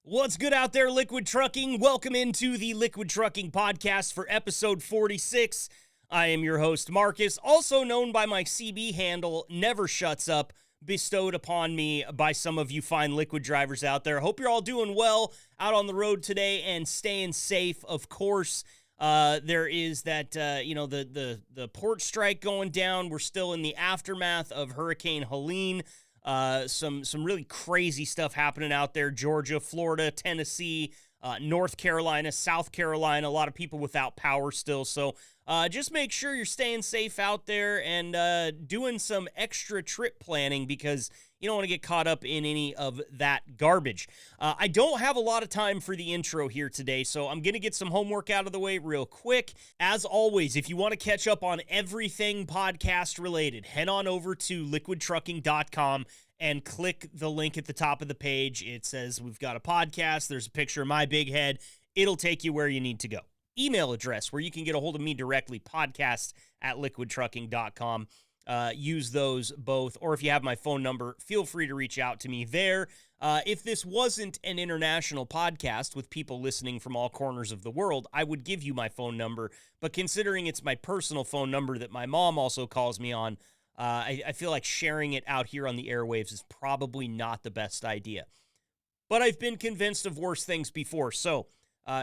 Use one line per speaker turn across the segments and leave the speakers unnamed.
What's good out there, Liquid Trucking? Welcome into the Liquid Trucking Podcast for episode 46. I am your host, Marcus, also known by my CB handle, Never Shuts Up, bestowed upon me by some of you fine liquid drivers out there. Hope you're all doing well out on the road today and staying safe, of course. There is that, the port strike going down. We're still in the aftermath of Hurricane Helene. Some really crazy stuff happening out there. Georgia, Florida, Tennessee, North Carolina, South Carolina, a lot of people without power still. So just make sure you're staying safe out there and doing some extra trip planning because you don't want to get caught up in any of that garbage. I don't have a lot of time for the intro here today, so I'm going to get some homework out of the way real quick. As always, if you want to catch up on everything podcast related, head on over to liquidtrucking.com and click the link at the top of the page. It says we've got a podcast. There's a picture of my big head. It'll take you where you need to go. Email address where you can get a hold of me directly, podcast@liquidtrucking.com. Use those both, or if you have my phone number, feel free to reach out to me there. If this wasn't an international podcast with people listening from all corners of the world, I would give you my phone number, but considering it's my personal phone number that my mom also calls me on, I feel like sharing it out here on the airwaves is probably not the best idea. But I've been convinced of worse things before, so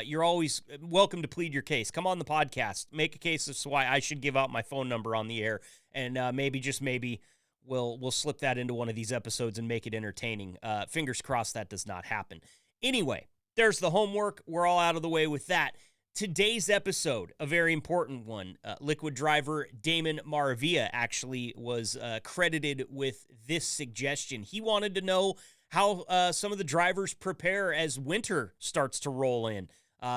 you're always welcome to plead your case. Come on the podcast. Make a case as to why I should give out my phone number on the air, and maybe, just maybe, we'll slip that into one of these episodes and make it entertaining. Fingers crossed that does not happen. Anyway, there's the homework. We're all out of the way with that. Today's episode, a very important one. Liquid driver Damon Maravilla actually was credited with this suggestion. He wanted to know how some of the drivers prepare as winter starts to roll in,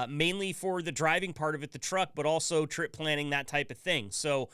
mainly for the driving part of it, the truck, but also trip planning, that type of thing. So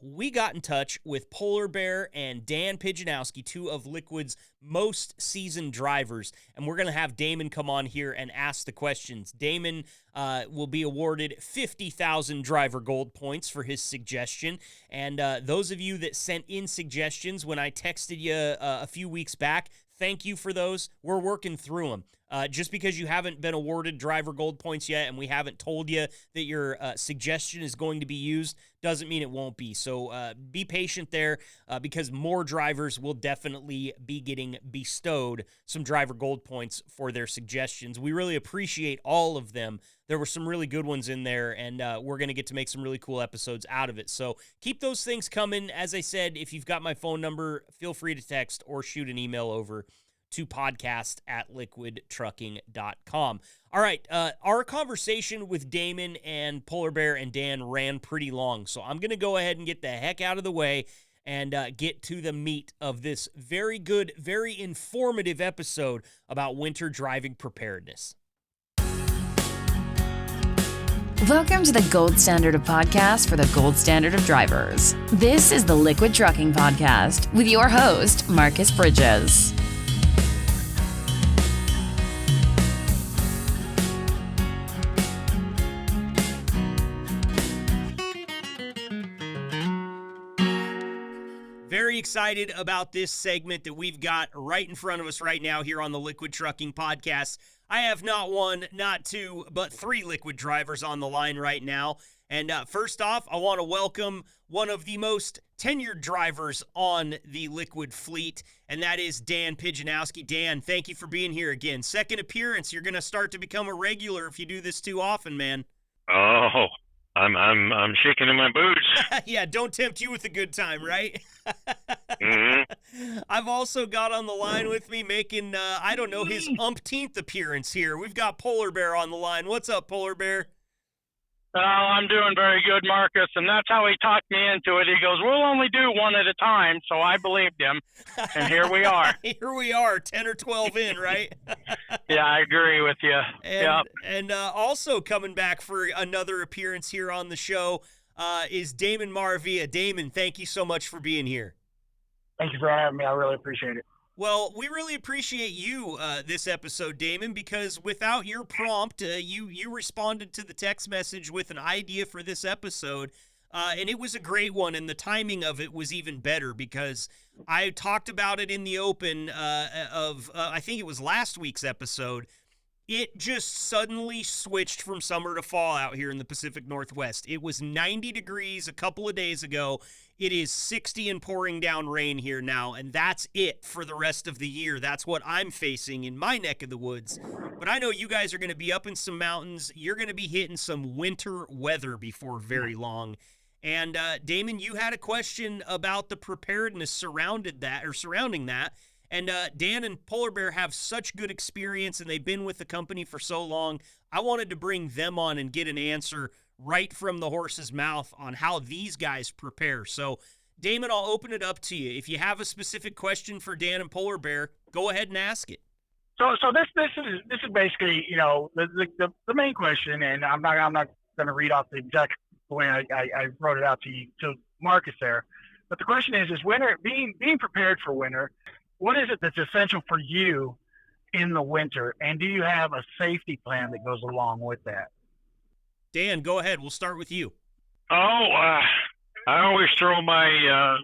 we got in touch with Polar Bear and Dan Pijenowski, two of Liquid's most seasoned drivers, and we're going to have Damon come on here and ask the questions. Damon will be awarded 50,000 driver gold points for his suggestion, and those of you that sent in suggestions when I texted you a few weeks back, thank you for those. We're working through them. Just because you haven't been awarded driver gold points yet and we haven't told you that your suggestion is going to be used doesn't mean it won't be. So be patient there because more drivers will definitely be getting bestowed some driver gold points for their suggestions. We really appreciate all of them. There were some really good ones in there, and we're going to get to make some really cool episodes out of it. So keep those things coming. As I said, if you've got my phone number, feel free to text or shoot an email over to podcast@liquidtrucking.com. All right, our conversation with Damon and Polar Bear and Dan ran pretty long, so I'm going to go ahead and get the heck out of the way and get to the meat of this very good, very informative episode about winter driving preparedness.
Welcome to the gold standard of podcasts for the gold standard of drivers. This is the Liquid Trucking Podcast with your host, Marcus Bridges.
Very excited about this segment that we've got right in front of us right now here on the Liquid Trucking Podcast. I have not one, not two, but three liquid drivers on the line right now. And first off, I want to welcome one of the most tenured drivers on the Liquid fleet, and that is Dan Pijenowski. Dan, thank you for being here again. Second appearance. You're going to start to become a regular if you do this too often, man.
Oh, I'm shaking in my boots.
Yeah, don't tempt you with a good time, right?
Mm-hmm.
I've also got on the line with me making, his umpteenth appearance here. We've got Polar Bear on the line. What's up, Polar Bear?
Oh, I'm doing very good, Marcus, and that's how he talked me into it. He goes, we'll only do one at a time, so I believed him, and here we are.
Here we are, 10 or 12 in, right?
Yeah, I agree with you.
And also coming back for another appearance here on the show is Damon Maravilla. Damon, thank you so much for being here.
Thank you for having me. I really appreciate it.
Well, we really appreciate you this episode, Damon, because without your prompt, you responded to the text message with an idea for this episode, and it was a great one, and the timing of it was even better because I talked about it in the open I think it was last week's episode, It just suddenly switched from summer to fall out here in the Pacific Northwest. It was 90 degrees a couple of days ago. It is 60 and pouring down rain here now, and that's it for the rest of the year. That's what I'm facing in my neck of the woods. But I know you guys are going to be up in some mountains. You're going to be hitting some winter weather before very long. And Damon, you had a question about the preparedness surrounding that. And Dan and Polar Bear have such good experience, and they've been with the company for so long. I wanted to bring them on and get an answer right from the horse's mouth on how these guys prepare. So, Damon, I'll open it up to you. If you have a specific question for Dan and Polar Bear, go ahead and ask it.
So this is basically, you know, the main question, and I'm not going to read off the exact way I wrote it out to Marcus there, but the question is winter being prepared for winter. What is it that's essential for you in the winter, and do you have a safety plan that goes along with that?
Dan, go ahead. We'll start with you.
I always throw my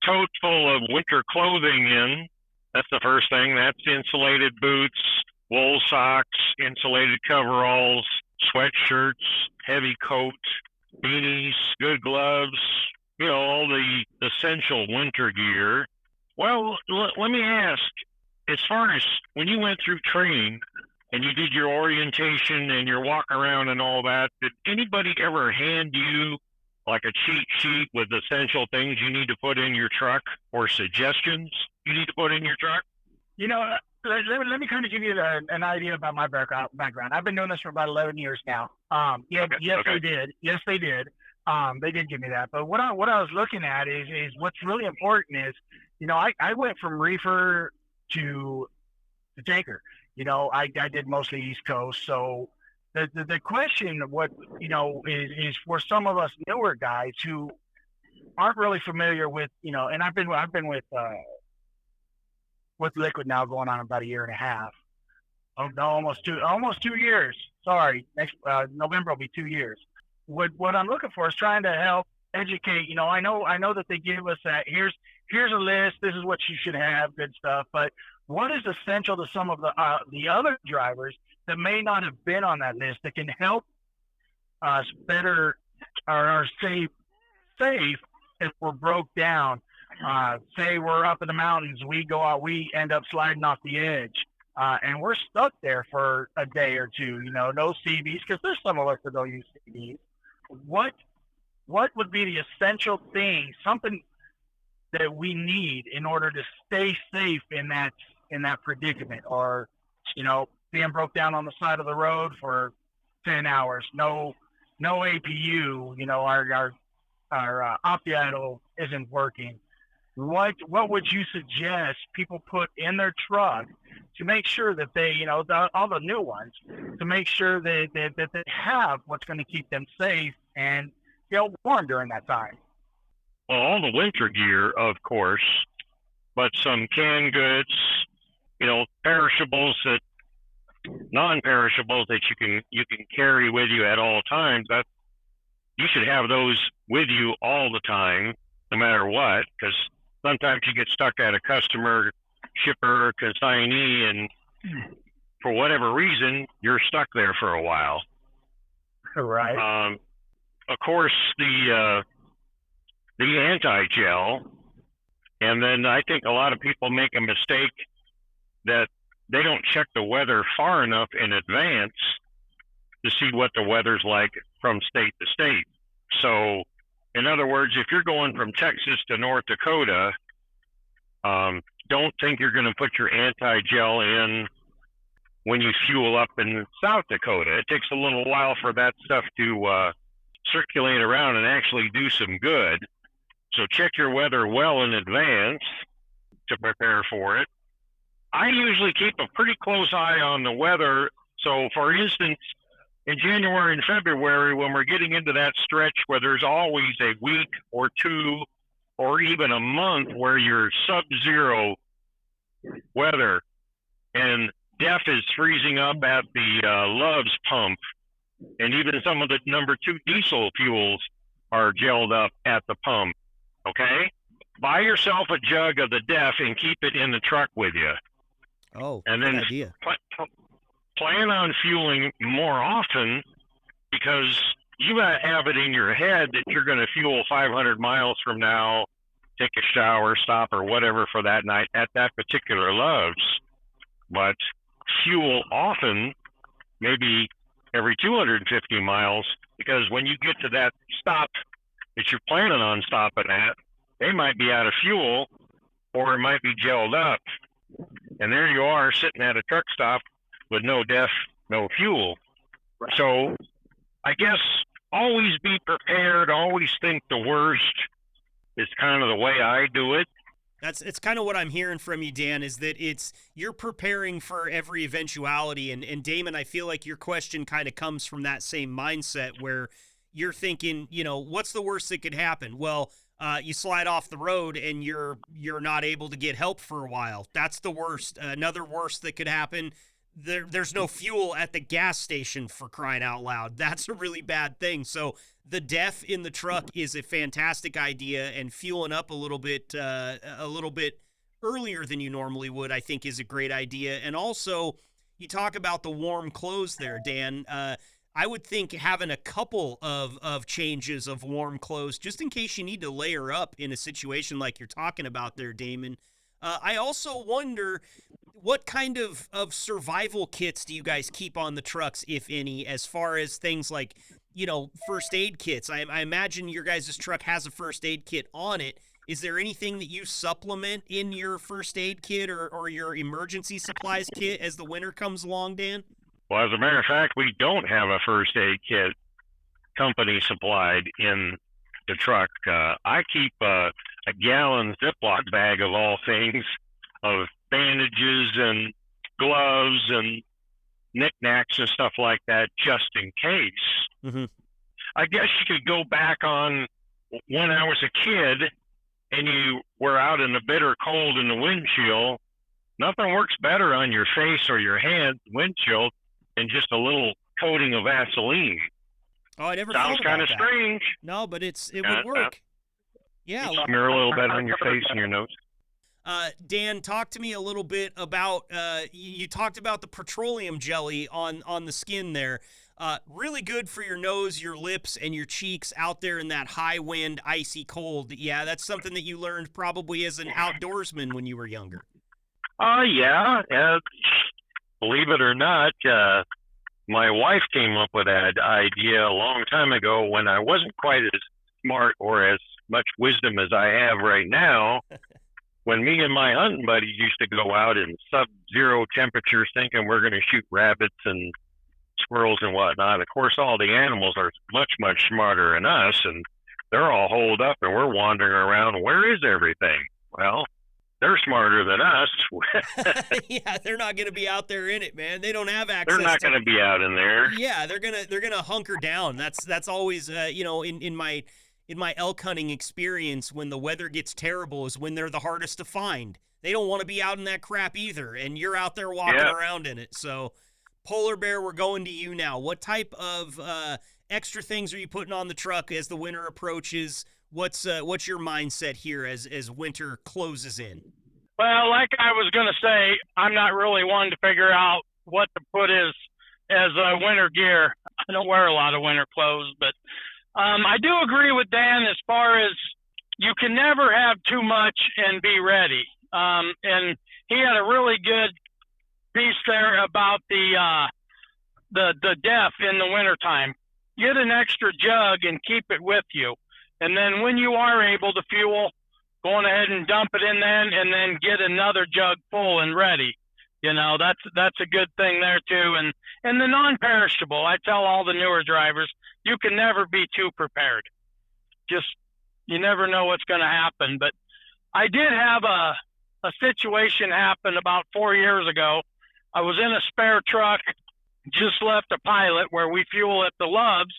tote full of winter clothing in. That's the first thing. That's insulated boots, wool socks, insulated coveralls, sweatshirts, heavy coat, beanies, good gloves, you know, all the essential winter gear. Well, let me ask, as far as when you went through training and you did your orientation and your walk around and all that, did anybody ever hand you like a cheat sheet with essential things you need to put in your truck or suggestions you need to put in your truck?
You know, let me kind of give you an idea about my background. I've been doing this for about 11 years now. Yes, they did. Yes, they did. They did give me that. But what I was looking at is what's really important is, you know, I went from reefer to tanker. You know, I did mostly East Coast. So the question, what, you know, is for some of us newer guys who aren't really familiar with, you know, and I've been with Liquid now going on about a year and a half. Oh no, almost 2 years. Sorry, next November will be 2 years. What I'm looking for is trying to help educate. You know, I know that they give us that. Here's a list. This is what you should have. Good stuff. But what is essential to some of the other drivers that may not have been on that list that can help us better or safe if we're broke down? Say we're up in the mountains, we go out, we end up sliding off the edge, and we're stuck there for a day or two. You know, no CVs, because there's some of us that don't use CVs. What would be the essential thing, something that we need in order to stay safe in that predicament, or, you know, being broke down on the side of the road for 10 hours, no APU, you know, our Opti-Idle isn't working. What would you suggest people put in their truck to make sure that they, you know, all the new ones, to make sure that they have what's going to keep them safe and feel warm during that time?
Well, all the winter gear, of course, but some canned goods, you know, non-perishables that you can carry with you at all times. That you should have those with you all the time, no matter what, because sometimes you get stuck at a customer, shipper, or consignee, and for whatever reason, you're stuck there for a while.
Right.
Of course, the anti-gel, and then I think a lot of people make a mistake that they don't check the weather far enough in advance to see what the weather's like from state to state. So, in other words, if you're going from Texas to North Dakota, don't think you're going to put your anti-gel in when you fuel up in South Dakota. It takes a little while for that stuff to circulate around and actually do some good. So check your weather well in advance to prepare for it. I usually keep a pretty close eye on the weather. So, for instance, in January and February, when we're getting into that stretch where there's always a week or two or even a month where you're sub-zero weather and DEF is freezing up at the Love's pump, and even some of the number 2 diesel fuels are gelled up at the pump, okay? Buy yourself a jug of the DEF and keep it in the truck with you.
Oh,
and
good
then
idea.
plan on fueling more often, because you might have it in your head that you're going to fuel 500 miles from now, take a shower, stop, or whatever for that night at that particular Love's. But fuel often, maybe every 250 miles, because when you get to that stop that you're planning on stopping at, they might be out of fuel or it might be gelled up. And there you are sitting at a truck stop with no DEF, no fuel. So I guess always be prepared, always think the worst is kind of the way I do it.
It's kind of what I'm hearing from you, Dan, is that you're preparing for every eventuality. And Damon, I feel like your question kind of comes from that same mindset where you're thinking, what's the worst that could happen? Well, you slide off the road and you're not able to get help for a while. That's the worst. Another worst that could happen, there's no fuel at the gas station, for crying out loud. That's a really bad thing. So the DEF in the truck is a fantastic idea, and fueling up a little bit earlier than you normally would, I think, is a great idea. And also, you talk about the warm clothes there, Dan. I would think having a couple of changes of warm clothes, just in case you need to layer up in a situation like you're talking about there, Damon. I also wonder, what kind of survival kits do you guys keep on the trucks, if any, as far as things like, first aid kits? I imagine your guys' truck has a first aid kit on it. Is there anything that you supplement in your first aid kit or your emergency supplies kit as the winter comes along, Dan?
Well, as a matter of fact, we don't have a first aid kit company supplied in the truck. I keep a gallon Ziploc bag of all things, of bandages and gloves and knickknacks and stuff like that, just in case.
Mm-hmm.
I guess you could go back on when I was a kid and you were out in the bitter cold in the windshield. Nothing works better on your face or your hands, windshield, than just a little coating of Vaseline.
Oh, I never
Sounds kind of strange.
No, but it would work. Yeah.
Smear a little bit on your face and your nose.
Dan, talk to me a little bit about, you talked about the petroleum jelly on the skin there. Really good for your nose, your lips, and your cheeks out there in that high wind, icy cold. Yeah, that's something that you learned probably as an outdoorsman when you were younger.
Yeah. Believe it or not, my wife came up with that idea a long time ago when I wasn't quite as smart or as much wisdom as I have right now. When me and my hunting buddies used to go out in sub-zero temperatures thinking we're going to shoot rabbits and squirrels and whatnot. Of course, all the animals are much, much smarter than us, and they're all holed up and we're wandering around. Where is everything? Well, they're smarter than us.
Yeah, they're not going to be out there in it, man. They don't have access.
They're not going to be out in there.
Yeah, they're gonna hunker down. That's always in my elk hunting experience, when the weather gets terrible is when they're the hardest to find. They don't want to be out in that crap either, and you're out there walking around in it. So, Polar Bear, we're going to you now. What type of extra things are you putting on the truck as the winter approaches? What's your mindset here as winter closes in?
Well, like I was going to say, I'm not really one to figure out what to put as winter gear. I don't wear a lot of winter clothes, but I do agree with Dan as far as you can never have too much and be ready. And he had a really good piece there about the DEF in the wintertime. Get an extra jug and keep it with you. And then when you are able to fuel, go on ahead and dump it in then, and then get another jug full and ready. That's a good thing there too. And the non-perishable, I tell all the newer drivers, you can never be too prepared. Just, you never know what's going to happen. But I did have a situation happen about 4 years ago. I was in a spare truck, just left a pilot where we fuel at the Loves.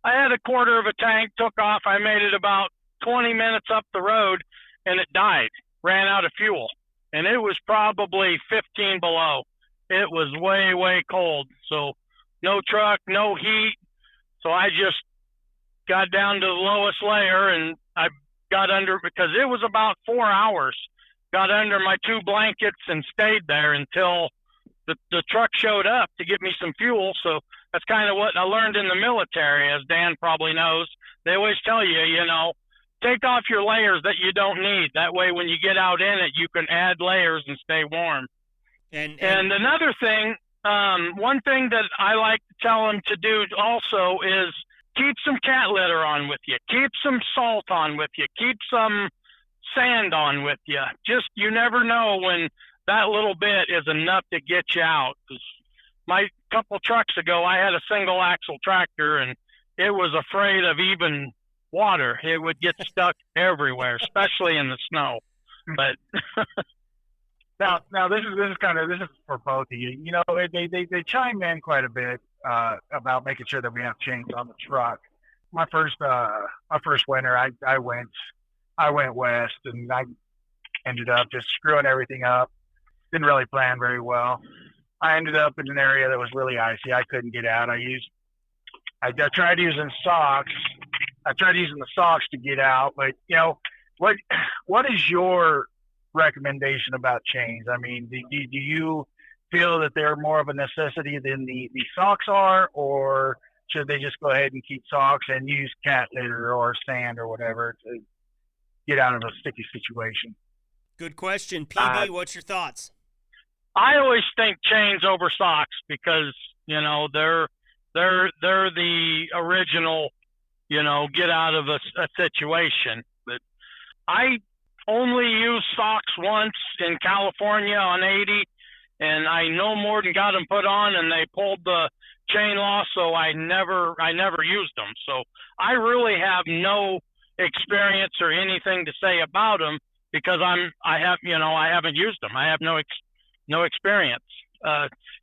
I had a quarter of a tank, took off. I made it about 20 minutes up the road, and it died, ran out of fuel. And it was probably 15 below. It was way, way cold. So no truck, no heat. So I just got down to the lowest layer, and I got under, because it was about 4 hours, got under my 2 blankets and stayed there until the truck showed up to get me some fuel. So that's kind of what I learned in the military, as Dan probably knows. They always tell you, take off your layers that you don't need. That way, when you get out in it, you can add layers and stay warm. And another thing, one thing that I like to tell them to do also is keep some cat litter on with you. Keep some salt on with you. Keep some sand on with you. Just, you never know when that little bit is enough to get you out. 'Cause my couple trucks ago, I had a single axle tractor, and it was afraid of even water. It would get stuck everywhere, especially in the snow. But
now this is for both of you. They chime in quite a bit about making sure that we have chains on the truck. My first winter, I went west, and I ended up just screwing everything up. Didn't really plan very well. I ended up in an area that was really icy. I couldn't get out. I tried using socks. I tried using the socks to get out, but what is your recommendation about chains? I mean, do you feel that they're more of a necessity than the socks are, or should they just go ahead and keep socks and use cat litter or sand or whatever to get out of a sticky situation?
Good question. PB, what's your thoughts?
I always think chains over socks because, they're the original, get out of a situation. But I only used socks once in California on 80, and I no more than got them put on, and they pulled the chain loss, so I never used them. So I really have no experience or anything to say about them because I haven't used them. I have no experience.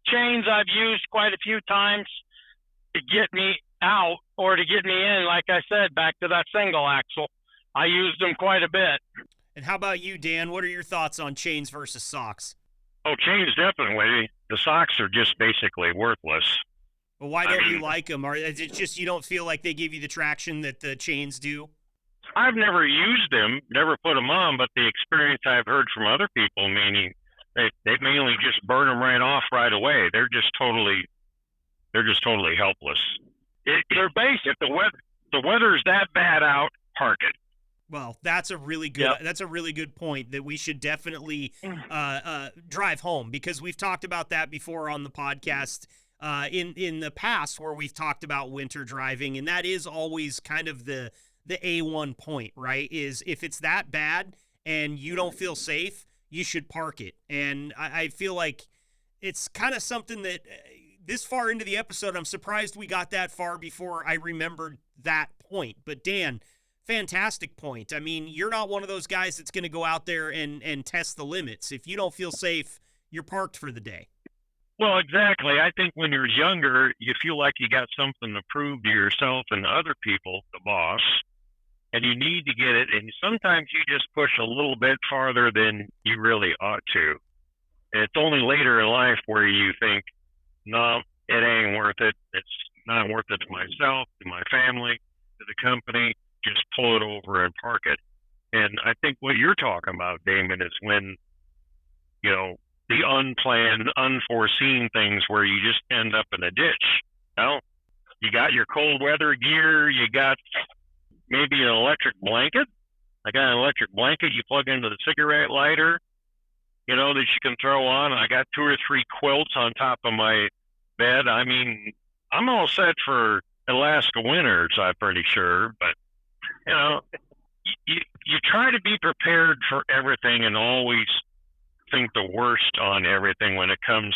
Chains I've used quite a few times to get me out or to get me in. Like I said, back to that single axle, I used them quite a bit.
And how about you, Dan? What are your thoughts on chains versus socks?
Oh, chains definitely. The socks are just basically worthless.
Well, why don't you like them? Or is it just you don't feel like they give you the traction that the chains do?
I've never used them, never put them on, but the experience I've heard from other people, meaning they mainly just burn them right off right away. They're just totally helpless. They're basic. If the weather's that bad out, park it.
Well, that's a really good point that we should definitely drive home, because we've talked about that before on the podcast in the past where we've talked about winter driving, and that is always kind of the A1 point, right? Is if it's that bad and you don't feel safe, you should park it. And I feel like it's kind of something that this far into the episode, I'm surprised we got that far before I remembered that point. But Dan, fantastic point. I mean, you're not one of those guys that's going to go out there and test the limits. If you don't feel safe, you're parked for the day.
Well, exactly. I think when you're younger, you feel like you got something to prove to yourself and other people, the boss, and you need to get it. And sometimes you just push a little bit farther than you really ought to. And it's only later in life where you think, no, it ain't worth it. It's not worth it to myself, to my family, to the company. Just pull it over and park it. And I think what you're talking about, Damon, is when, the unplanned, unforeseen things where you just end up in a ditch. You got your cold weather gear, you got maybe an electric blanket. I got an electric blanket you plug into the cigarette lighter, that you can throw on. I got 2 or 3 quilts on top of my bed. I mean, I'm all set for Alaska winters, I'm pretty sure, but you try to be prepared for everything and always think the worst on everything when it comes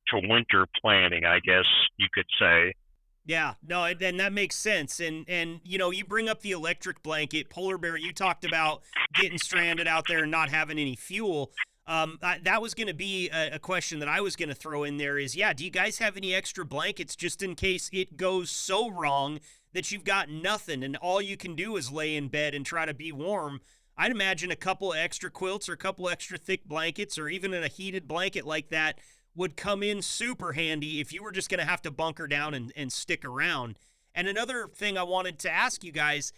to winter planning, I guess you could say.
Yeah, no, and that makes sense. And you bring up the electric blanket. Polar Bear, you talked about getting stranded out there and not having any fuel. That was going to be a question that I was going to throw in there is, do you guys have any extra blankets just in case it goes so wrong that you've got nothing and all you can do is lay in bed and try to be warm? I'd imagine a couple extra quilts or a couple extra thick blankets or even a heated blanket like that would come in super handy if you were just going to have to bunker down and stick around. And another thing I wanted to ask you guys,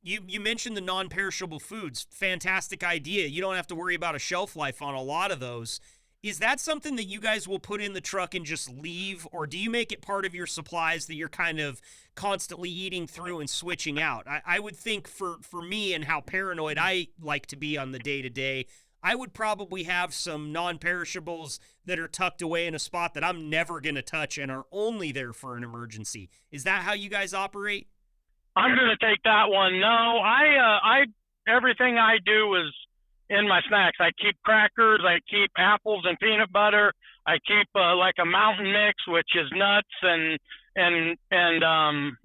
you mentioned the non-perishable foods. Fantastic idea. You don't have to worry about a shelf life on a lot of those. Is that something that you guys will put in the truck and just leave, or do you make it part of your supplies that you're kind of constantly eating through and switching out? I would think for me and how paranoid I like to be on the day-to-day, I would probably have some non-perishables that are tucked away in a spot that I'm never going to touch and are only there for an emergency. Is that how you guys operate?
I'm going to take that one. No, I everything I do is in my snacks. I keep crackers, I keep apples and peanut butter. I keep like a mountain mix, which is nuts and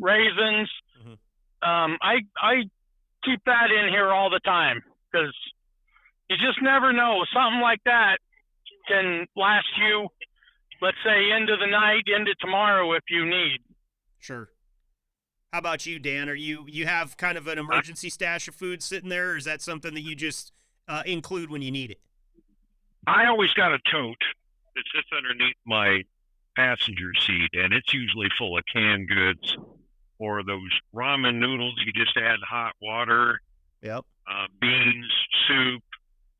raisins.
Mm-hmm.
I keep that in here all the time because you just never know. Something like that can last you, let's say, into the night, into tomorrow if you need.
Sure. How about you, Dan? Are you have kind of an emergency stash of food sitting there, or is that something that you just include when you need it?
I always got a tote that sits underneath my passenger seat, and it's usually full of canned goods or those ramen noodles you just add hot water,
Yep.
beans, soup,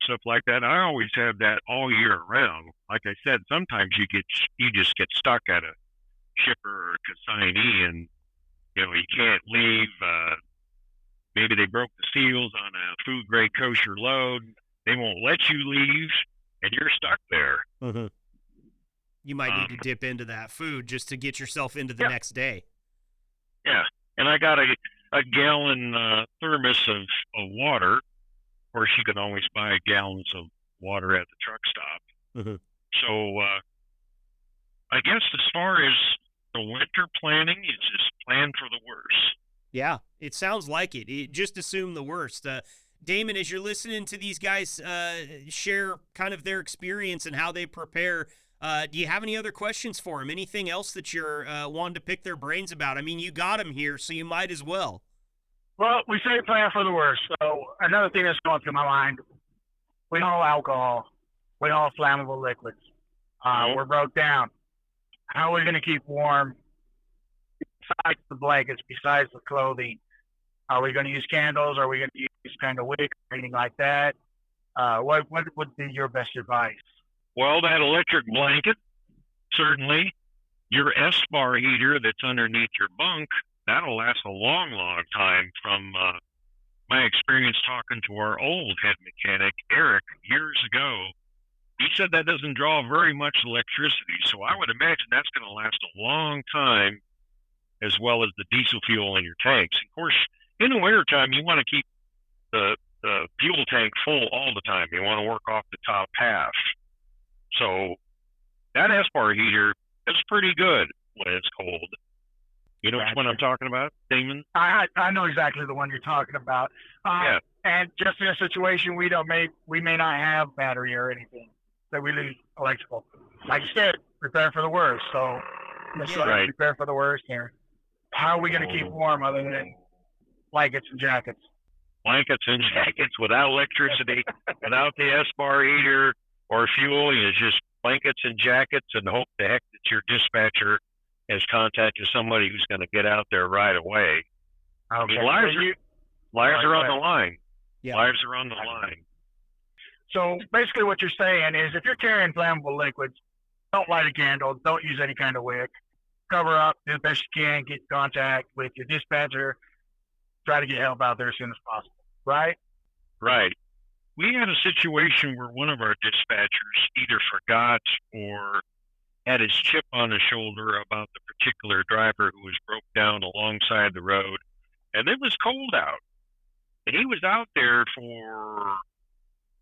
stuff like that. I always have that all year round. Like I said, sometimes you just get stuck at a shipper or consignee, and you can't leave. Maybe they broke the seals on a food grade kosher load. They won't let you leave, and you're stuck there.
Mm-hmm. You might need to dip into that food just to get yourself into the next day.
Yeah, and I got a gallon thermos of water. Of course, you can always buy gallons of water at the truck stop.
Mm-hmm.
So I guess as far as the winter planning, you just plan for the worst.
Yeah, it sounds like it. Just assume the worst. Damon, as you're listening to these guys share kind of their experience and how they prepare, do you have any other questions for them? Anything else that you're wanting to pick their brains about? I mean, you got them here, so you might as well.
Well, we say plan for the worst. So another thing that's going through my mind, we haul alcohol. We haul flammable liquids. We're broke down. How are we going to keep warm besides the blankets, besides the clothing? Are we going to use candles? Are we going to use kind of wick or anything like that? What would be your best advice?
Well, that electric blanket, certainly. Your S-bar heater that's underneath your bunk, that'll last a long, long time. From my experience talking to our old head mechanic, Eric, years ago, he said that doesn't draw very much electricity. So I would imagine that's going to last a long time, as well as the diesel fuel in your tanks. Of course, in the wintertime, you want to keep the fuel tank full all the time. You want to work off the top half. So that S-bar heater is pretty good when it's cold. You know which one I'm talking about, Damon?
I know exactly the one you're talking about.
Yeah.
And just in a situation we may not have battery or anything that we lose electrical. Like you said, prepare for the worst. So let's prepare for the worst here. How are we going to keep warm other than blankets and jackets?
Blankets and jackets without electricity, without the S-bar heater or fuel. You just blankets and jackets, and hope the heck that your dispatcher has contacted somebody who's going to get out there right away.
Okay.
Lives are on the line.
Yeah.
Lives are on the line.
So basically what you're saying is if you're carrying flammable liquids, don't light a candle, don't use any kind of wick, cover up, do the best you can, get in contact with your dispatcher, try to get help out there as soon as possible, right?
Right. We had a situation where one of our dispatchers either forgot or had his chip on his shoulder about the particular driver who was broke down alongside the road. And it was cold out. And he was out there for,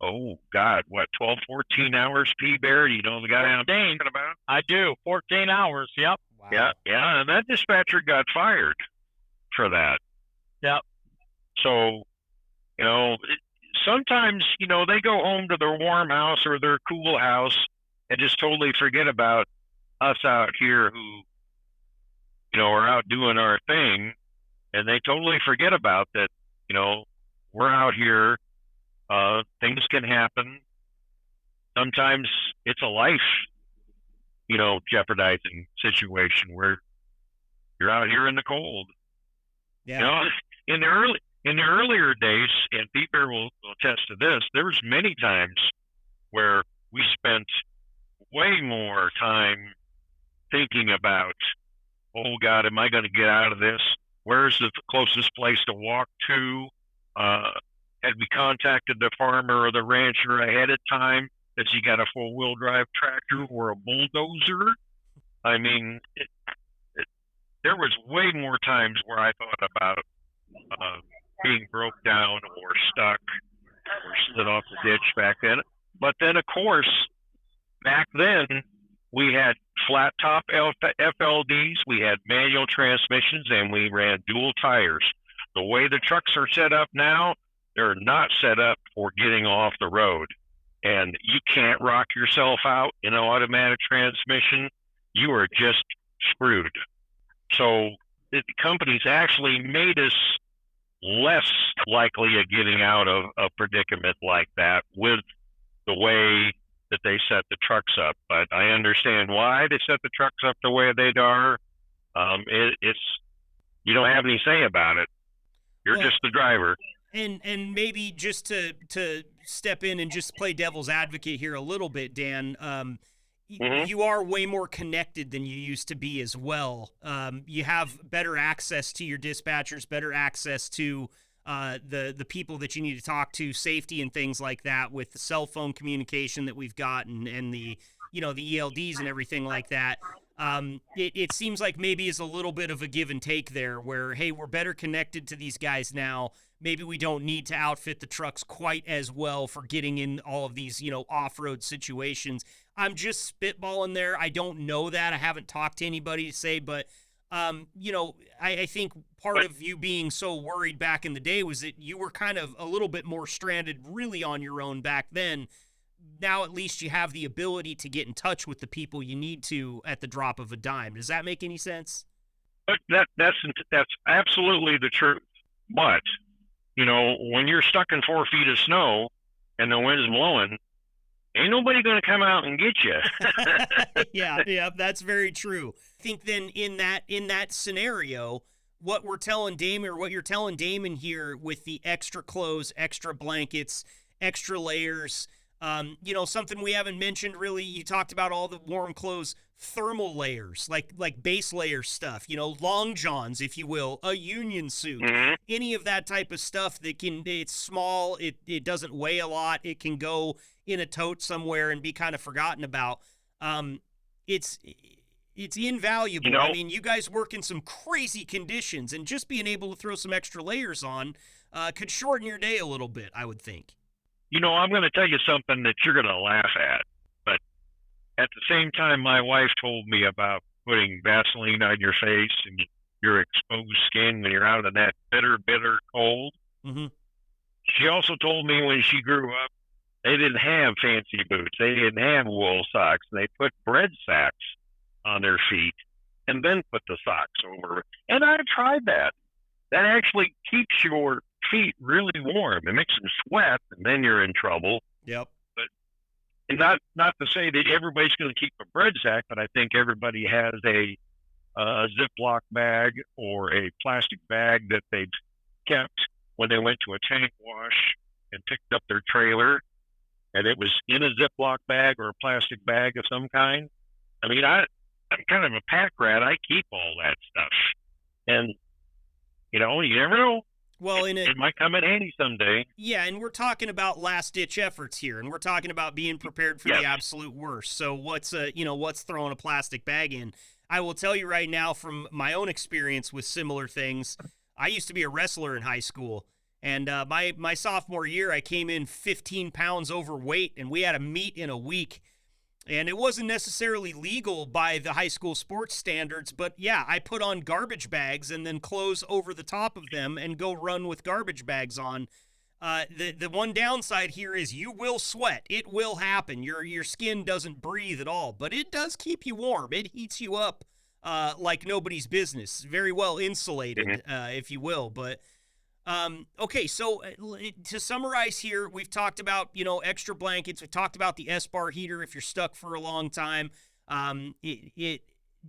12, 14 hours, P-Bear? You know the guy I'm talking about?
I do. 14 hours. Yep.
Wow.
Yeah. And that dispatcher got fired for that.
Yep.
So, sometimes, they go home to their warm house or their cool house and just totally forget about us out here who, are out doing our thing. And they totally forget about that, we're out here. Things can happen. Sometimes it's a life, jeopardizing situation where you're out here in the cold.
Yeah.
In the earlier days, and Peter will attest to this, there was many times where we spent way more time thinking about, oh God, am I going to get out of this? Where's the closest place to walk to? Had we contacted the farmer or the rancher ahead of time? Has he got a four-wheel drive tractor or a bulldozer? I mean, there was way more times where I thought about being broke down or stuck or slid off the ditch back then. But then, of course, back then, we had flat top FLDs, we had manual transmissions, and we ran dual tires. The way the trucks are set up now, they're not set up for getting off the road. And you can't rock yourself out in an automatic transmission. You are just screwed. So the companies actually made us less likely of getting out of a predicament like that with the way that they set the trucks up. But I understand why they set the trucks up the way they are. It's you don't have any say about it. You're just the driver.
And maybe just to step in and just play devil's advocate here a little bit, Dan, you are way more connected than you used to be as well. You have better access to your dispatchers, better access to the people that you need to talk to, safety and things like that with the cell phone communication that we've got and the the ELDs and everything like that. It seems like maybe is a little bit of a give and take there where, hey, we're better connected to these guys now. Maybe we don't need to outfit the trucks quite as well for getting in all of these, off-road situations. I'm just spitballing there. I don't know that. I haven't talked to anybody to say, but, I think part of you being so worried back in the day was that you were kind of a little bit more stranded really on your own back then. Now at least you have the ability to get in touch with the people you need to at the drop of a dime. Does that make any sense?
That's absolutely the truth. But when you're stuck in 4 feet of snow and the wind's blowing, ain't nobody going to come out and get you.
Yeah, that's very true. I think then in that scenario, what we're telling Damon, or what you're telling Damon here with the extra clothes, extra blankets, extra layers, something we haven't mentioned really, you talked about all the warm clothes, thermal layers, like base layer stuff, long johns, if you will, a union suit, any of that type of stuff it's small, it doesn't weigh a lot, it can go in a tote somewhere and be kind of forgotten about. It's invaluable. I mean, you guys work in some crazy conditions, and just being able to throw some extra layers on could shorten your day a little bit, I would think.
I'm going to tell you something that you're going to laugh at, but at the same time, my wife told me about putting Vaseline on your face and your exposed skin when you're out in that bitter, bitter cold. Mm-hmm. She also told me when she grew up, they didn't have fancy boots. They didn't have wool socks. They put bread sacks on their feet and then put the socks over it. And I've tried that. That actually keeps your feet really warm. It makes them sweat, and then you're in trouble.
Yep.
But and not to say that everybody's going to keep a bread sack, but I think everybody has a Ziploc bag or a plastic bag that they've kept when they went to a tank wash and picked up their trailer, and it was in a Ziploc bag or a plastic bag of some kind. I mean, I'm kind of a pack rat. I keep all that stuff. And, you never know.
Well,
it might come in handy someday.
Yeah, and we're talking about last-ditch efforts here, and we're talking about being prepared for the absolute worst. So what's throwing a plastic bag in? I will tell you right now from my own experience with similar things, I used to be a wrestler in high school, and my sophomore year, I came in 15 pounds overweight, and we had a meet in a week. And it wasn't necessarily legal by the high school sports standards, but yeah, I put on garbage bags and then clothes over the top of them and go run with garbage bags on. The one downside here is you will sweat. It will happen. Your skin doesn't breathe at all, but it does keep you warm. It heats you up like nobody's business. Very well insulated, if you will. But okay, so to summarize here, we've talked about, extra blankets. We've talked about the S-bar heater if you're stuck for a long time.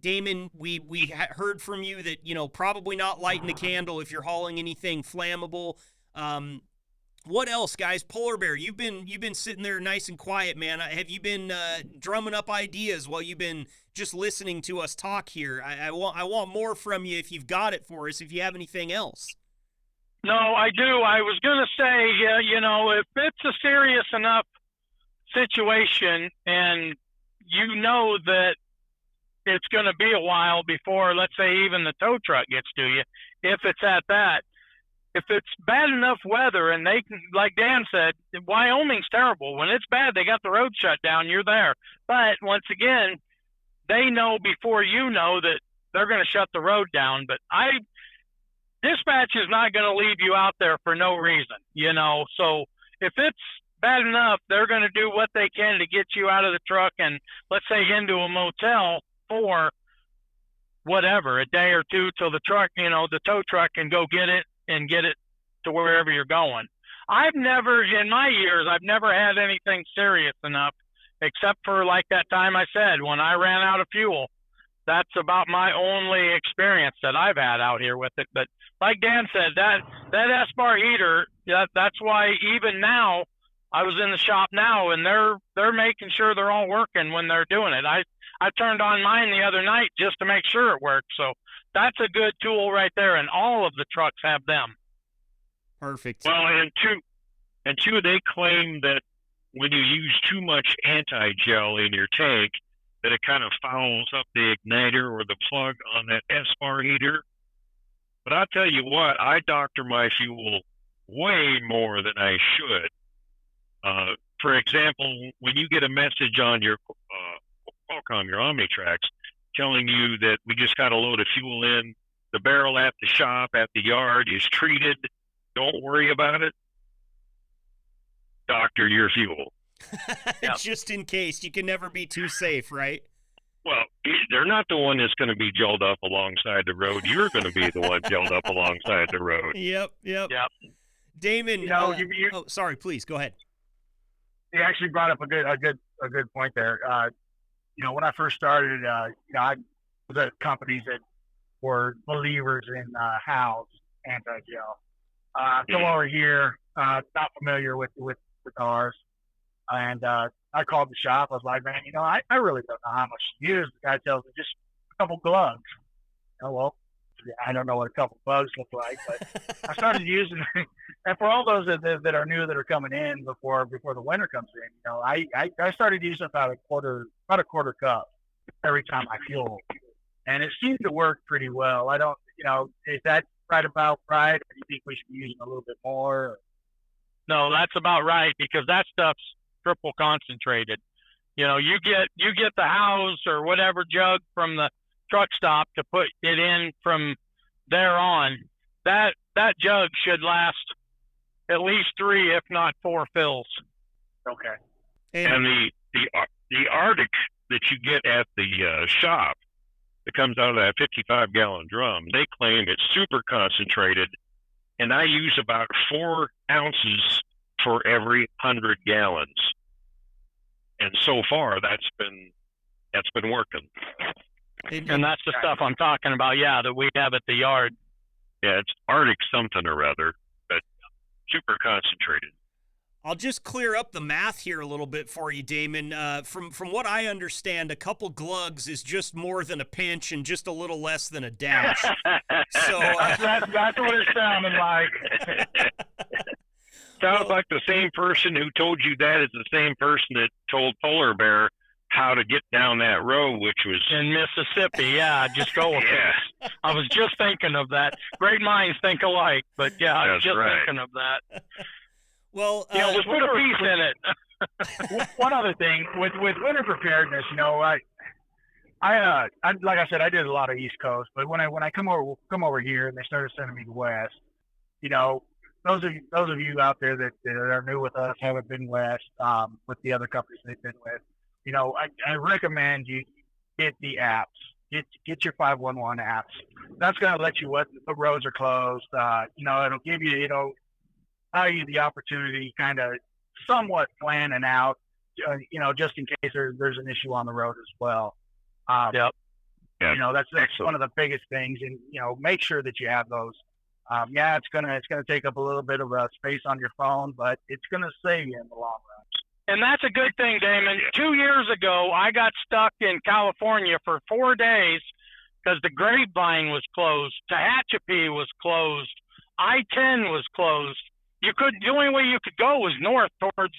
Damon, we heard from you that, probably not lighting the candle if you're hauling anything flammable. What else, guys? Polar Bear, you've been sitting there nice and quiet, man. Have you been drumming up ideas while you've been just listening to us talk here? I want more from you if you've got it for us. If you have anything else.
No, I do. I was going to say, if it's a serious enough situation and you know that it's going to be a while before, let's say, even the tow truck gets to you, if it's at that, if it's bad enough weather and they can, like Dan said, Wyoming's terrible. When it's bad, they got the road shut down, you're there. But once again, they know before you know that they're going to shut the road down. But dispatch is not going to leave you out there for no reason, So if it's bad enough, they're going to do what they can to get you out of the truck and, let's say, into a motel for whatever, a day or two till the truck, the tow truck can go get it and get it to wherever you're going. In my years, I've never had anything serious enough, except for like that time I said, when I ran out of fuel. That's about my only experience that I've had out here with it. But like Dan said, that S-bar heater, that's why even now, I was in the shop now and they're making sure they're all working when they're doing it. I turned on mine the other night just to make sure it worked. So that's a good tool right there, and all of the trucks have them.
Perfect.
Well, and two, they claim that when you use too much anti-gel in your tank, that it kind of fouls up the igniter or the plug on that S-bar heater. But I'll tell you what, I doctor my fuel way more than I should. For example, when you get a message on your Qualcomm, your Omnitrax, telling you that we just got a load of fuel in, the barrel at the shop, at the yard is treated, don't worry about it, doctor your fuel.
Just in case. You can never be too safe, right?
Well, they're not the one that's going to be gelled up alongside the road. You're going to be the one gelled up alongside the road.
Yep. Damon, sorry, please, go ahead.
You actually brought up a good point there. When I first started, I was at companies that were believers in Hal's anti-gel. Come over here, not familiar with the cars, and I called the shop. I was like, man, I really don't know how much to use. The guy tells me just a couple gloves. Well, I don't know what a couple bugs look like, but I started using it. And for all those that are new that are coming in before the winter comes in, I started using about a quarter cup every time I fuel, and it seemed to work pretty well. I don't, is that about right? Or do you think we should be using a little bit more?
No, that's about right, because that stuff's triple concentrated. You get the house or whatever jug from the truck stop to put it in from there on. That jug should last at least 3, if not 4 fills.
Okay.
And the Arctic that you get at the shop that comes out of that 55-gallon drum, they claim it's super concentrated, and I use about 4 ounces for every 100 gallons. And so far, that's been working.
And that's the stuff I'm talking about, that we have at the yard.
Yeah, it's Arctic something or other, but super concentrated.
I'll just clear up the math here a little bit for you, Damon. From what I understand, a couple glugs is just more than a pinch and just a little less than a dash. So
that's what it sounded like.
Sounds like the same person who told you that is the same person that told Polar Bear how to get down that road, which was
in Mississippi. Yeah, just go with it. I was just thinking of that. Great minds think alike, but I was just thinking of that.
Well,
just put a piece in it.
One other thing with winter preparedness, I like I said, I did a lot of East Coast, but when I come over here and they started sending me west, those of you out there that are new with us, haven't been west with the other companies they've been with, I recommend you get the apps. Get your 511 apps. That's going to let you what the roads are closed. It'll give you, allow you the opportunity kind of somewhat planning out, just in case there's an issue on the road as well.
Yep.
That's one of the biggest things. And, make sure that you have those Yeah, it's gonna take up a little bit of space on your phone, but it's gonna save you in the long run.
And that's a good thing, Damon. 2 years ago, I got stuck in California for 4 days because the Grapevine was closed, Tehachapi was closed, I-10 was closed. The only way you could go was north towards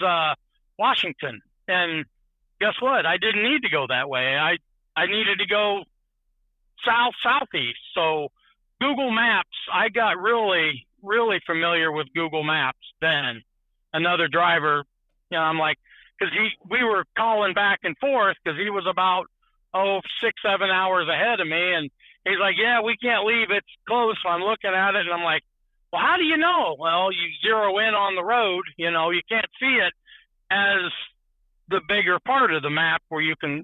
Washington. And guess what? I didn't need to go that way. I needed to go southeast. So Google Maps, I got really, really familiar with Google Maps then. Another driver, I'm like, because we were calling back and forth because he was about 6-7 hours ahead of me, and he's like, yeah, we can't leave, it's closed. So I'm looking at it and I'm like, well, how do you know? Well, you zero in on the road, you can't see it as the bigger part of the map where you can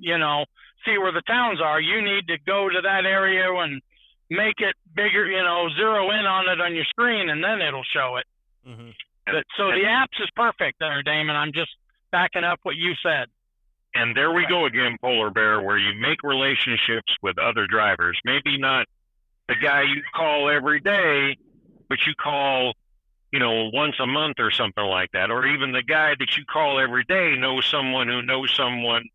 see where the towns are. You need to go to that area and make it bigger, zero in on it on your screen, and then it'll show it.
Mm-hmm.
So the apps is perfect there, Damon. I'm just backing up what you said.
And there we go again, Polar Bear, where you make relationships with other drivers. Maybe not the guy you call every day, but you call, once a month or something like that. Or even the guy that you call every day knows someone who knows someone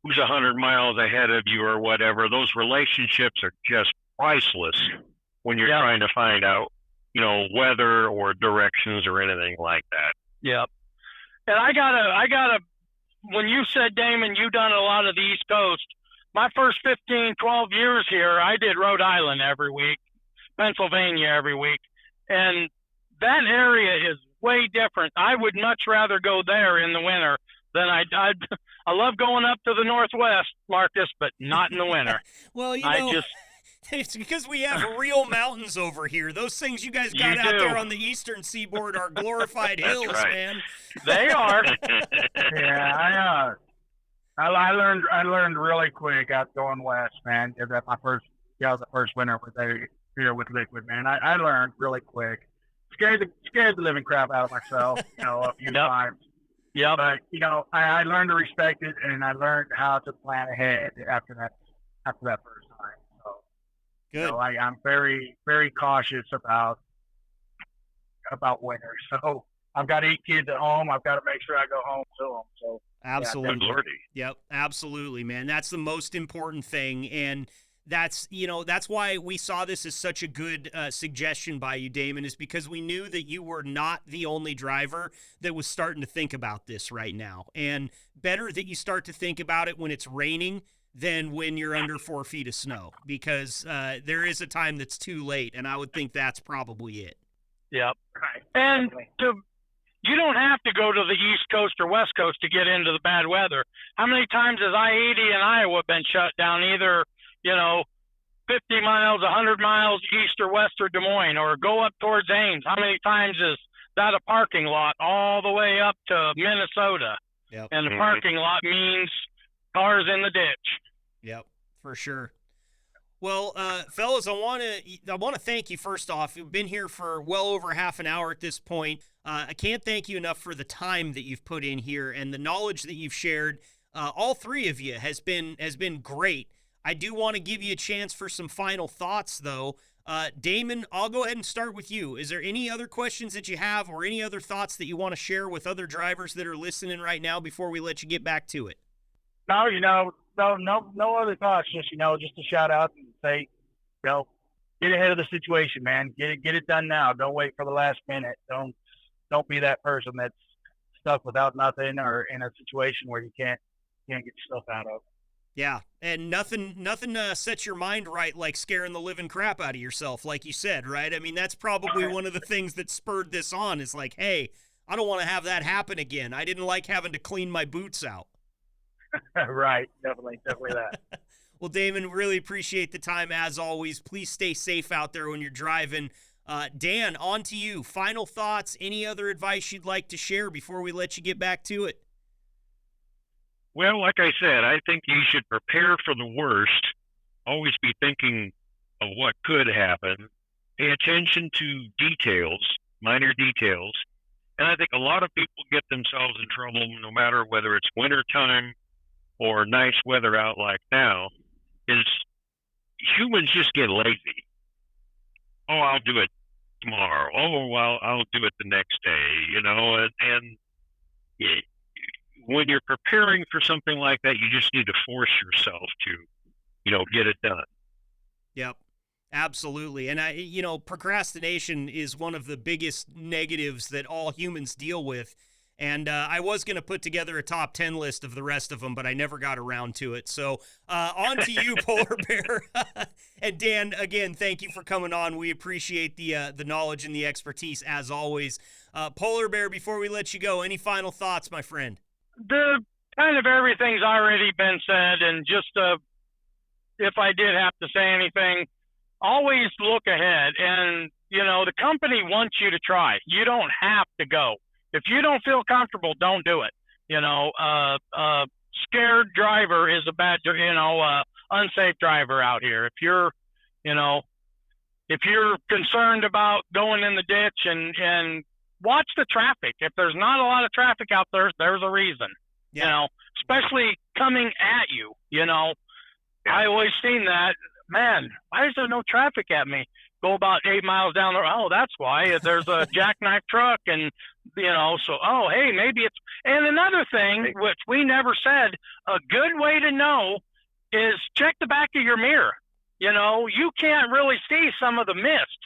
who's 100 miles ahead of you or whatever. Those relationships are just priceless when you're trying to find out, weather or directions or anything like that.
Yep. And I gotta, when you said, Damon, you done a lot of the East Coast, my first 15, 12 years here, I did Rhode Island every week, Pennsylvania every week. And that area is way different. I would much rather go there in the winter than I love going up to the Northwest, Marcus, but not in the winter.
Well, it's because we have real mountains over here. Those things you guys got out there on the eastern seaboard are glorified hills, man.
They are.
Yeah, I learned really quick out going west, man. That was the first winter here with Liquid, man. I learned really quick. Scared the living crap out of myself, a few times.
Yeah.
But I learned to respect it, and I learned how to plan ahead after that first time. So
good.
I'm very, very cautious about winter. So I've got 8 kids at home. I've got to make sure I go home to them. So
absolutely.
Yeah,
yep, absolutely, man. That's the most important thing, and that's why we saw this as such a good suggestion by you, Damon, is because we knew that you were not the only driver that was starting to think about this right now. And better that you start to think about it when it's raining than when you're under 4 feet of snow, because there is a time that's too late, and I would think that's probably it.
Yep. Right. And you don't have to go to the East Coast or West Coast to get into the bad weather. How many times has I-80 in Iowa been shut down either 50 miles, 100 miles east or west of Des Moines, or go up towards Ames? How many times is that a parking lot all the way up to Minnesota?
Yep.
And the parking lot means cars in the ditch.
Yep, for sure. Well, fellas, I want to thank you first off. You've been here for well over half an hour at this point. I can't thank you enough for the time that you've put in here and the knowledge that you've shared. All three of you has been great. I do want to give you a chance for some final thoughts, though. Damon, I'll go ahead and start with you. Is there any other questions that you have or any other thoughts that you want to share with other drivers that are listening right now before we let you get back to it?
No, no other thoughts. Just just a shout out and say, get ahead of the situation, man. Get it done now. Don't wait for the last minute. Don't be that person that's stuck without nothing or in a situation where you can't get yourself out of.
Yeah, and nothing sets your mind right like scaring the living crap out of yourself, like you said, right? I mean, that's probably one of the things that spurred this on is like, hey, I don't want to have that happen again. I didn't like having to clean my boots out.
Right, definitely that.
Well, Damon, really appreciate the time as always. Please stay safe out there when you're driving. Dan, on to you. Final thoughts, any other advice you'd like to share before we let you get back to it?
Well, like I said, I think you should prepare for the worst. Always be thinking of what could happen. Pay attention to details, minor details. And I think a lot of people get themselves in trouble no matter whether it's wintertime or nice weather out like now, is humans just get lazy. Oh, I'll do it tomorrow. Oh, well, I'll do it the next day, and when you're preparing for something like that, you just need to force yourself to, get it done.
Yep. Absolutely. And procrastination is one of the biggest negatives that all humans deal with. And I was going to put together a top 10 list of the rest of them, but I never got around to it. So on to you, Polar Bear. And Dan, again, thank you for coming on. We appreciate the knowledge and the expertise as always. Polar Bear, before we let you go, any final thoughts, my friend?
The kind of everything's already been said, and just if I did have to say anything, always look ahead. And, the company wants you to try. You don't have to go. If you don't feel comfortable, don't do it. Scared driver is a bad, unsafe driver out here. If you're concerned about going in the ditch and watch the traffic. If there's not a lot of traffic out there, there's a reason, especially coming at you, I always seen that, man, why is there no traffic at me? Go about 8 miles down the road. Oh, that's why. There's a jackknife truck and, hey, maybe it's, and another thing, which we never said, a good way to know is check the back of your mirror. You can't really see some of the mist,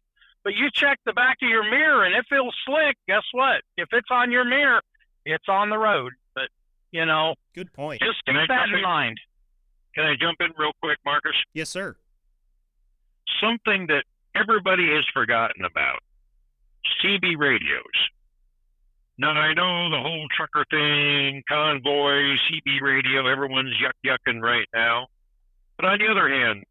but you check the back of your mirror and it feels slick. Guess what? If it's on your mirror, it's on the road. But,
good point.
Just keep that in mind.
Can I jump in real quick, Marcus?
Yes, sir.
Something that everybody has forgotten about, CB radios. Now, I know the whole trucker thing, convoy, CB radio, everyone's yucking right now. But on the other hand,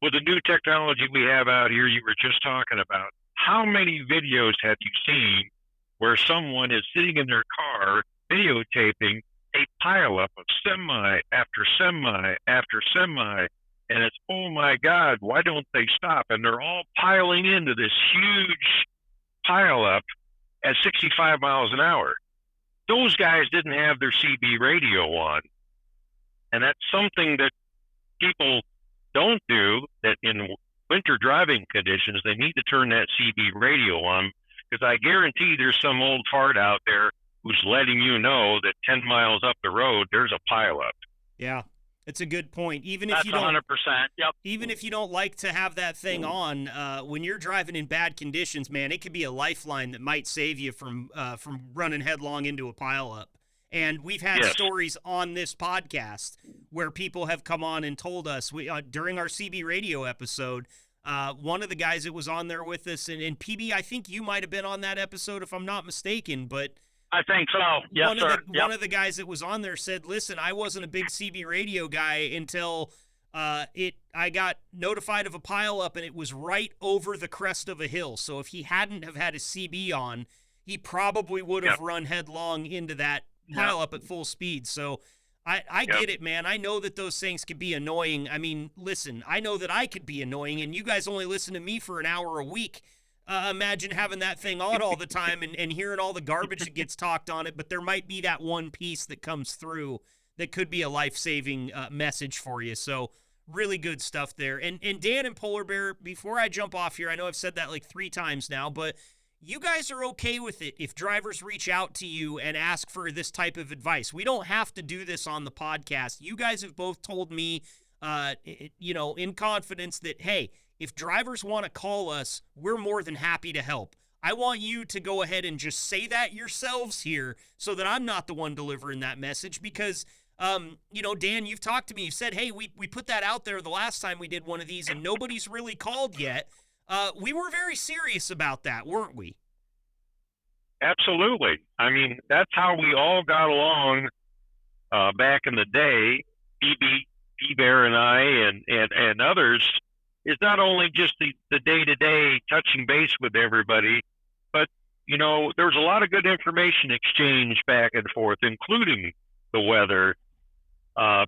with the new technology we have out here, you were just talking about, how many videos have you seen where someone is sitting in their car videotaping a pileup of semi after semi after semi, and it's, oh my God, why don't they stop? And they're all piling into this huge pileup at 65 miles an hour. Those guys didn't have their CB radio on. And that's something that people don't do, that in winter driving conditions, they need to turn that CB radio on, because I guarantee there's some old fart out there who's letting you know that 10 miles up the road, there's a pileup.
Yeah. It's a good point. Even if
That's
you don't,
100%. Yep.
Even if you don't like to have that thing on, when you're driving in bad conditions, man, it could be a lifeline that might save you from running headlong into a pileup. And we've had stories on this podcast where people have come on and told us, during our CB radio episode, one of the guys that was on there with us, and PB, I think you might have been on that episode if I'm not mistaken, but
I think so. Yes, sir.
One of the guys that was on there said, listen, I wasn't a big CB radio guy until I got notified of a pileup, and it was right over the crest of a hill. So if he hadn't have had his CB on, he probably would have run headlong into that pileup at full speed. So I get it, man. I know that those things can be annoying. I mean, listen, I know that I could be annoying, and you guys only listen to me for an hour a week. Imagine having that thing on all the time and hearing all the garbage that gets talked on it, but there might be that one piece that comes through that could be a life-saving message for you. So really good stuff there. And Dan and Polar Bear, before I jump off here, I know I've said that like 3 times now, but you guys are okay with it if drivers reach out to you and ask for this type of advice. We don't have to do this on the podcast. You guys have both told me, in confidence that, hey, if drivers want to call us, we're more than happy to help. I want you to go ahead and just say that yourselves here so that I'm not the one delivering that message because, Dan, you've talked to me. You said, hey, we put that out there the last time we did one of these and nobody's really called yet. We were very serious about that, weren't we?
Absolutely. I mean, that's how we all got along back in the day, P-Bear and I and others, is not only just the day-to-day touching base with everybody, but, there was a lot of good information exchanged back and forth, including the weather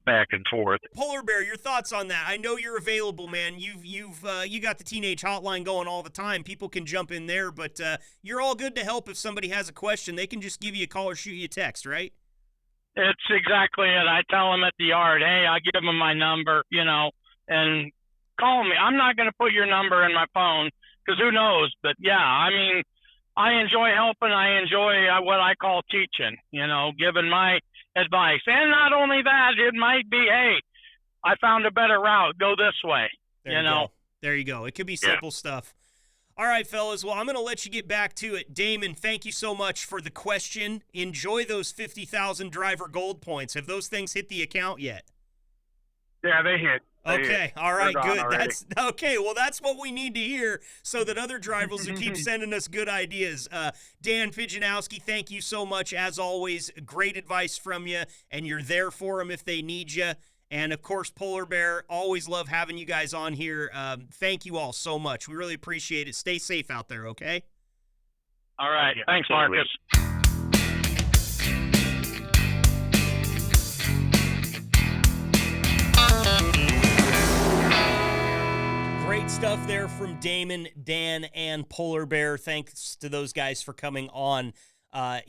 back and forth.
Polar Bear, your thoughts on that? I know you're available, man. You got the teenage hotline going all the time. People can jump in there, but you're all good to help if somebody has a question. They can just give you a call or shoot you a text, right?
It's exactly it. I tell them at the yard, hey, I give them my number, and call me. I'm not going to put your number in my phone because who knows? But yeah, I mean, I enjoy helping. I enjoy what I call teaching, giving my advice. And not only that, it might be, hey, I found a better route. Go this way,
There you go. There you go. It could be simple stuff. All right, fellas. Well, I'm going to let you get back to it. Damon, thank you so much for the question. Enjoy those 50,000 driver gold points. Have those things hit the account yet?
Yeah, they hit.
Okay, all right, good.
Already.
That's okay. Well, that's what we need to hear so that other drivers will keep sending us good ideas. Dan Pijenowski, thank you so much as always. Great advice from you, and you're there for them if they need you. And of course, Polar Bear, always love having you guys on here. Thank you all so much. We really appreciate it. Stay safe out there, okay?
All right, thanks,
absolutely.
Marcus.
Great stuff there from Damon, Dan, and Polar Bear. Thanks to those guys for coming on. I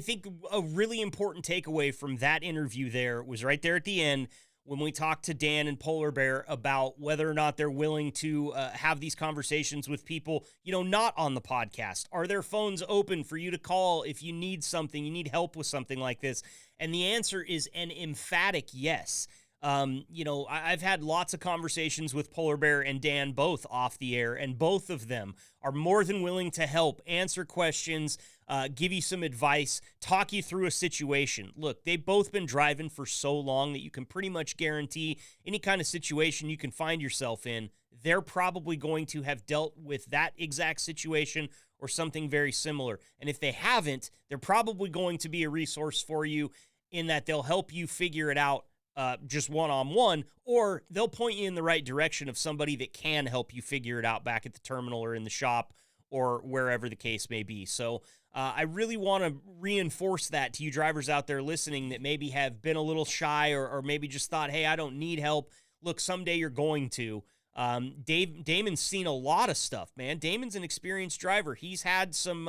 think a really important takeaway from that interview there was right there at the end when we talked to Dan and Polar Bear about whether or not they're willing to have these conversations with people, not on the podcast. Are their phones open for you to call if you need something, you need help with something like this? And the answer is an emphatic yes. I've had lots of conversations with Polar Bear and Dan both off the air, and both of them are more than willing to help, answer questions, give you some advice, talk you through a situation. Look, they've both been driving for so long that you can pretty much guarantee any kind of situation you can find yourself in, they're probably going to have dealt with that exact situation or something very similar. And if they haven't, they're probably going to be a resource for you in that they'll help you figure it out just one-on-one, or they'll point you in the right direction of somebody that can help you figure it out back at the terminal or in the shop or wherever the case may be. So I really want to reinforce that to you drivers out there listening that maybe have been a little shy or maybe just thought, hey, I don't need help. Look, someday you're going to. Damon's seen a lot of stuff, man. Damon's an experienced driver. He's had some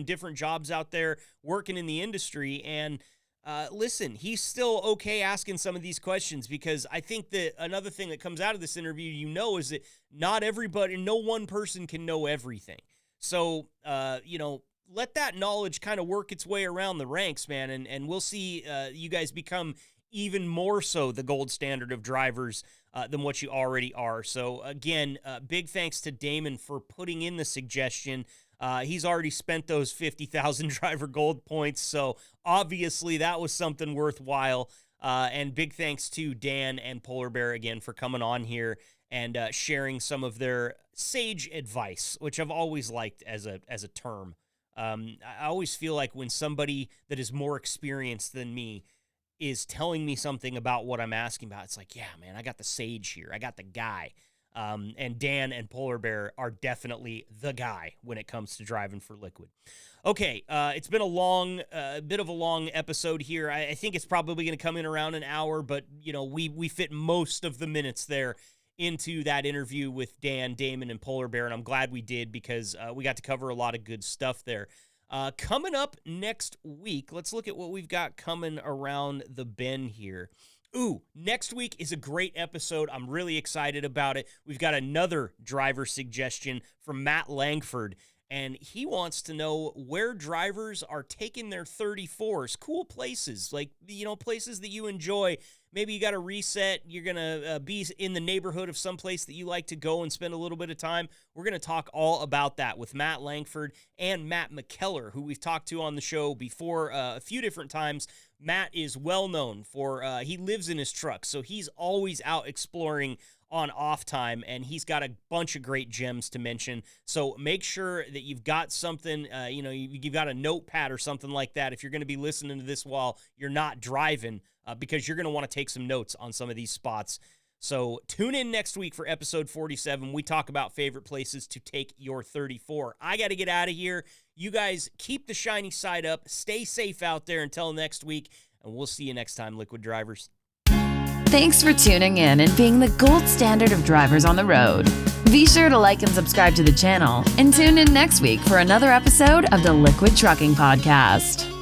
different jobs out there working in the industry, and listen, he's still okay asking some of these questions, because I think that another thing that comes out of this interview, is that not everybody, no one person can know everything. So, let that knowledge kind of work its way around the ranks, man, and we'll see you guys become even more so the gold standard of drivers than what you already are. So, again, big thanks to Damon for putting in the suggestion. He's already spent those 50,000 driver gold points, so obviously that was something worthwhile. And big thanks to Dan and Polar Bear again for coming on here and sharing some of their sage advice, which I've always liked as a term. I always feel like when somebody that is more experienced than me is telling me something about what I'm asking about, it's like, yeah, man, I got the sage here. I got the guy. And Dan and Polar Bear are definitely the guy when it comes to driving for Liquid. Okay, it's been a bit of a long episode here. I think it's probably going to come in around an hour, but we fit most of the minutes there into that interview with Dan, Damon, and Polar Bear, and I'm glad we did, because we got to cover a lot of good stuff there. Coming up next week, let's look at what we've got coming around the bend here. Next week is a great episode. I'm really excited about it. We've got another driver suggestion from Matt Langford, and he wants to know where drivers are taking their 34s. Cool places, like, places that you enjoy. Maybe you got a reset. You're going to be in the neighborhood of some place that you like to go and spend a little bit of time. We're going to talk all about that with Matt Langford and Matt McKellar, who we've talked to on the show before a few different times. Matt is well known for, he lives in his truck, so he's always out exploring on off time, and he's got a bunch of great gems to mention. So make sure that you've got something, you've got a notepad or something like that if you're going to be listening to this while you're not driving, because you're going to want to take some notes on some of these spots. So tune in next week for episode 47. We talk about favorite places to take your 34. I got to get out of here. You guys keep the shiny side up. Stay safe out there until next week, and we'll see you next time, Liquid Drivers.
Thanks for tuning in and being the gold standard of drivers on the road. Be sure to like and subscribe to the channel, and tune in next week for another episode of the Liquid Trucking Podcast.